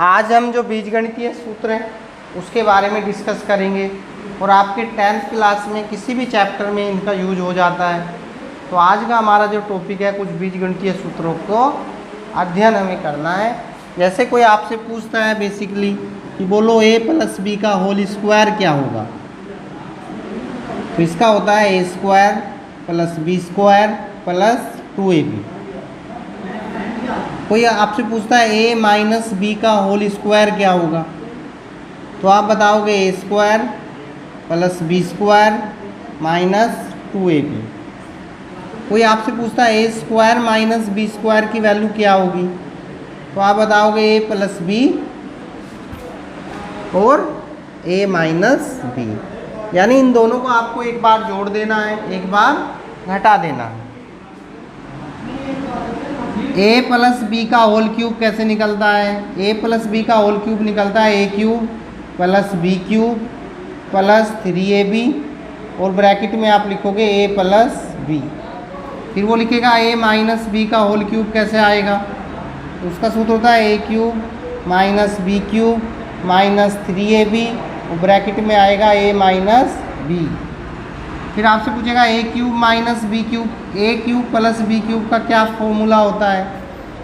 आज हम जो बीजगणितीय सूत्र हैं उसके बारे में डिस्कस करेंगे और आपके 10th क्लास में किसी भी चैप्टर में इनका यूज हो जाता है। तो आज का हमारा जो टॉपिक है कुछ बीजगणितीय सूत्रों को अध्ययन हमें करना है। जैसे कोई आपसे पूछता है बेसिकली कि बोलो a + b का होल स्क्वायर क्या होगा, तो इसका होता है a² + b² + 2ab। कोई आपसे पूछता है a - b का होल स्क्वायर क्या होगा, तो आप बताओगे a² + b² - 2ab। कोई आपसे पूछता है a² - b² की वैल्यू क्या होगी, तो आप बताओगे a + b और a - b, यानी इन दोनों को आपको एक बार जोड़ देना है, एक बार घटा देना है। a + b का होल क्यूब कैसे निकलता है, a + b का होल क्यूब निकलता है a³ + b³ + 3ab और ब्रैकेट में आप लिखोगे a + b। फिर वो लिखेगा a - b का होल क्यूब कैसे आएगा, तो उसका सूत्र होता है a³ - b³ - 3ab और ब्रैकेट में आएगा a - b। फिर आपसे पूछेगा a³ - b³ a³ + b³ का क्या फॉर्मूला होता है,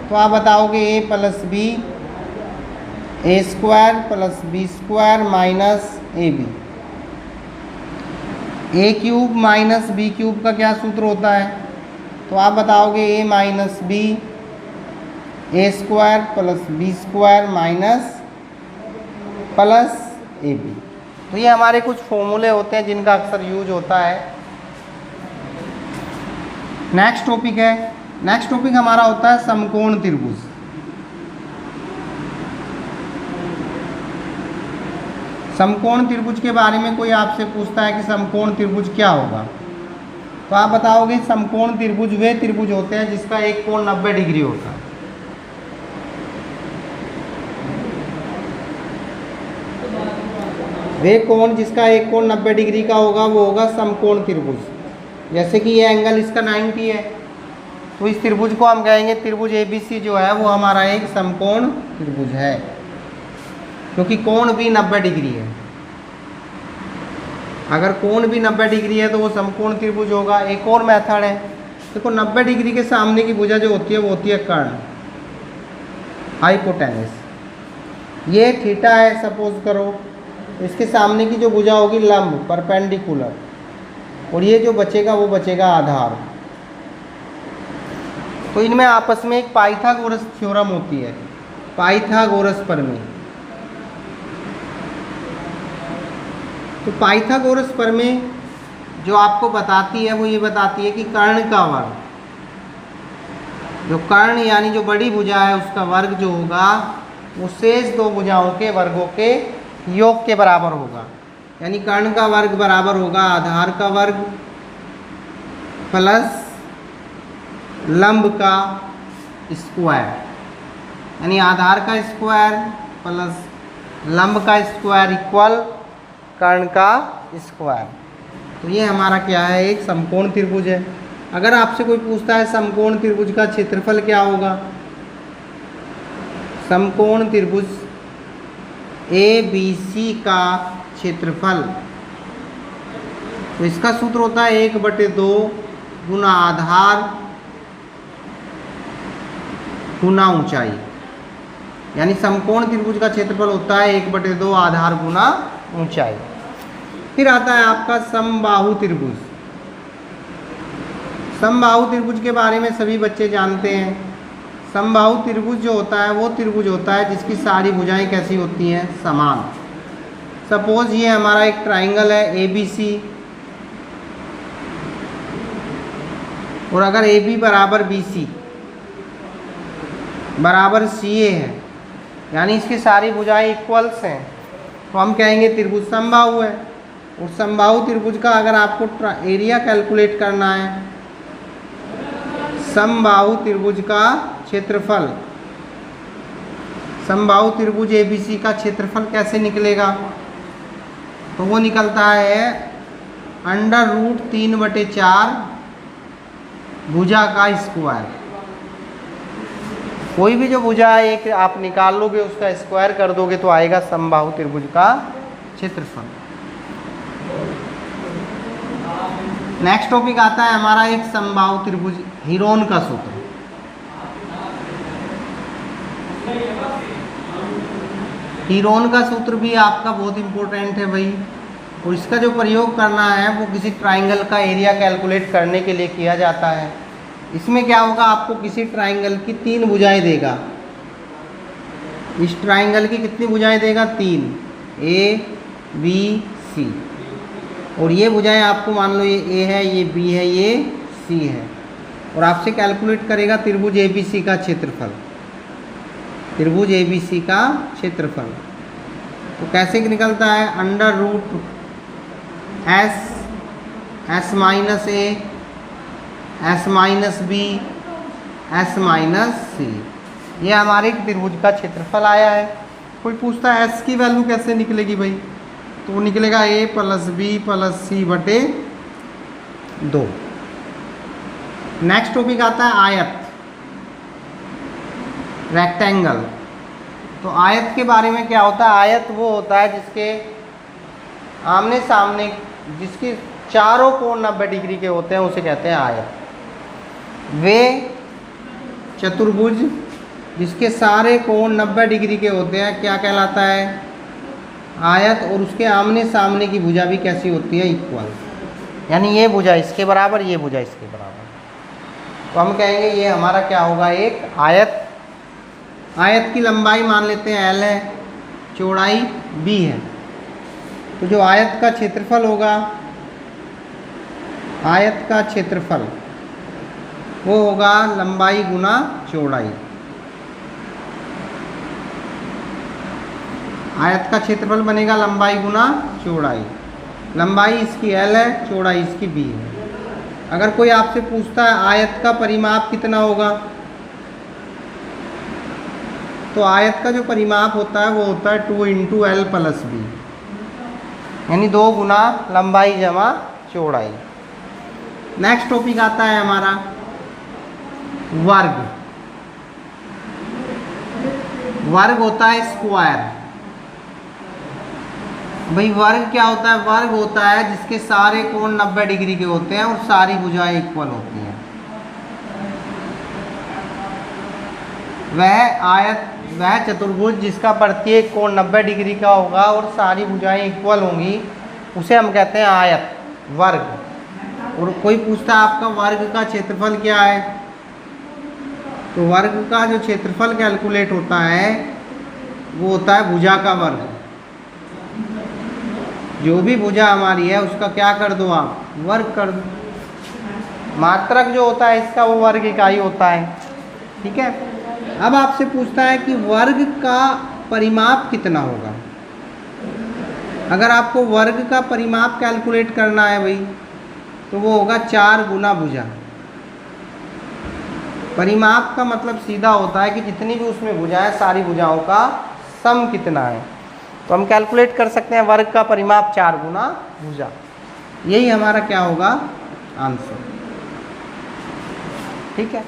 तो आप बताओगे a + b a² + b² - ab। a³ - b³ का क्या सूत्र होता है, तो आप बताओगे a - b a² + b² + ab। तो ये हमारे कुछ फॉर्मूले होते हैं जिनका अक्सर यूज होता है। नेक्स्ट टॉपिक हमारा होता है समकोण त्रिभुज। समकोण त्रिभुज के बारे में कोई आपसे पूछता है कि समकोण त्रिभुज क्या होगा, तो आप बताओगे समकोण त्रिभुज वे त्रिभुज होते हैं जिसका एक कोण 90 डिग्री होता है। वे कोण जिसका एक कोण 90 डिग्री का होगा वो होगा समकोण त्रिभुज। जैसे कि ये एंगल इसका 90 है, तो इस त्रिभुज को हम कहेंगे त्रिभुज ABC जो है वो हमारा एक समकोण त्रिभुज है, क्योंकि कोण भी 90 डिग्री है। अगर कोण भी 90 डिग्री है तो वो समकोण त्रिभुज होगा। एक और मेथड है, देखो 90 डिग्री के सामने की भुजा जो होती है वो होती है कर्ण, हाइपोटेनस। ये थीटा है सपोज करो, इसके सामने की जो भुजा होगी लंब परपेंडिकुलर, और ये जो बचेगा वो बचेगा आधार। तो इनमें आपस में एक पाइथागोरस थ्योरम होती है, पाइथागोरस प्रमेय। तो पाइथागोरस प्रमेय जो आपको बताती है वो ये बताती है कि कर्ण का वर्ग, जो कर्ण यानी जो बड़ी भुजा है उसका वर्ग जो होगा वो शेष दो भुजाओं के वर्गों के योग के बराबर होगा। यानी कर्ण का वर्ग बराबर होगा आधार का वर्ग प्लस लंब का स्क्वायर, यानी आधार का स्क्वायर प्लस लंब का स्क्वायर इक्वल कर्ण का स्क्वायर। तो ये हमारा क्या है, एक समकोण त्रिभुज है। अगर आपसे कोई पूछता है समकोण त्रिभुज का क्षेत्रफल क्या होगा, समकोण त्रिभुज ABC का क्षेत्रफल, तो इसका सूत्र होता है 1/2 गुना आधार गुना ऊंचाई। यानी समकोण त्रिभुज का क्षेत्रफल होता है 1/2 आधार गुना ऊंचाई। फिर आता है आपका समबाहु त्रिभुज। समबाहु त्रिभुज के बारे में सभी बच्चे जानते हैं। समबाहु त्रिभुज जो होता है वो त्रिभुज होता है जिसकी सारी भुजाएं कैसी होती हैं, समान। सपोज ये हमारा एक ट्राइंगल है ABC, और अगर AB = BC = CA है, यानी इसकी सारी भुजाएं इक्वल्स हैं, तो हम कहेंगे त्रिभुज समबाहु है। और समबाहु त्रिभुज का अगर आपको एरिया कैलकुलेट करना है, समबाहु त्रिभुज का क्षेत्रफल, समबाहु त्रिभुज ABC का क्षेत्रफल कैसे निकलेगा, तो वो निकलता है √3/4 भुजा का स्क्वायर। कोई भी जो भुजा एक आप निकाल लोगे, उसका स्क्वायर कर दोगे तो आएगा समबाहु त्रिभुज का क्षेत्रफल। नेक्स्ट टॉपिक आता है हमारा एक समबाहु त्रिभुज हीरोन का सूत्र। हीरोन का सूत्र भी आपका बहुत इंपॉर्टेंट है भाई, और इसका जो प्रयोग करना है वो किसी ट्राइंगल का एरिया कैलकुलेट करने के लिए किया जाता है। इसमें क्या होगा, आपको किसी ट्राइंगल की 3 भुजाएं देगा। इस ट्राइंगल की कितनी भुजाएं देगा? 3, A, B, C। और ये भुजाएं आपको मान लो ये A है, ये B है, ये C है, और आपसे कैलकुलेट करेगा त्रिभुज ABC का क्षेत्रफल। त्रिभुज ABC का क्षेत्रफल तो कैसे निकलता है? Under root S minus A, S minus B, S minus C। ये हमारे त्रिभुज का क्षेत्रफल आया है। कोई पूछता है S की वैल्यू कैसे निकलेगी भाई, तो वो निकलेगा A plus B plus C बटे 2। नेक्स्ट टॉपिक आता है आयत, रेक्टेंगल। तो आयत के बारे में क्या होता है? आयत वो होता है जिसके आमने सामने, जिसके चारों कोण 90 डिग्री के होते हैं, उसे कहते हैं आयत। वे चतुर्भुज जिसके सारे कोण 90 डिग्री के होते हैं क्या कहलाता है? आयत। और उसके आमने सामने की भुजा भी कैसी होती है? इक्वल, यानी ये भुजा इसके बराबर, ये भुजा इसके बराबर। तो हम कहेंगे ये हमारा क्या होगा? एक आयत। आयत की लंबाई मान लेते हैं L है, चौड़ाई B है। तो जो आयत का क्षेत्रफल होगा, आयत का क्षेत्रफल वो होगा लंबाई गुना चौड़ाई। आयत का क्षेत्रफल बनेगा लंबाई गुना चौड़ाई। लंबाई इसकी L है, चौड़ाई इसकी B है। अगर कोई आपसे पूछता है आयत का परिमाप कितना होगा, तो आयत का जो परिमाप होता है वो होता है 2 × L + B, यानी 2 गुना लंबाई जमा चौड़ाई। नेक्स्ट टॉपिक आता है हमारा वर्ग। वर्ग होता है स्क्वायर। भाई वर्ग क्या होता है? वर्ग होता है जिसके सारे कोण 90 डिग्री के होते हैं और सारी भुजाएं इक्वल होती हैं। वह आयत, वह चतुर्भुज जिसका प्रत्येक कोण 90 डिग्री का होगा और सारी भुजाएं इक्वल होंगी, उसे हम कहते हैं आयत, वर्ग। और कोई पूछता है आपका वर्ग का क्षेत्रफल क्या है, तो वर्ग का जो क्षेत्रफल कैलकुलेट होता है वो होता है भुजा का वर्ग। जो भी भुजा हमारी है उसका क्या कर दो आप? वर्ग कर दो। मात्रक जो होता है इसका वो वर्ग इकाई होता है। ठीक है। अब आपसे पूछता है कि वर्ग का परिमाप कितना होगा। अगर आपको वर्ग का परिमाप कैलकुलेट करना है भाई, तो वो होगा 4 गुना भुजा। परिमाप का मतलब सीधा होता है कि जितनी भी उसमें भुजाएं, सारी भुजाओं का सम कितना है। तो हम कैलकुलेट कर सकते हैं वर्ग का परिमाप 4 गुना भुजा। यही हमारा क्या होगा? आंसर। ठीक है।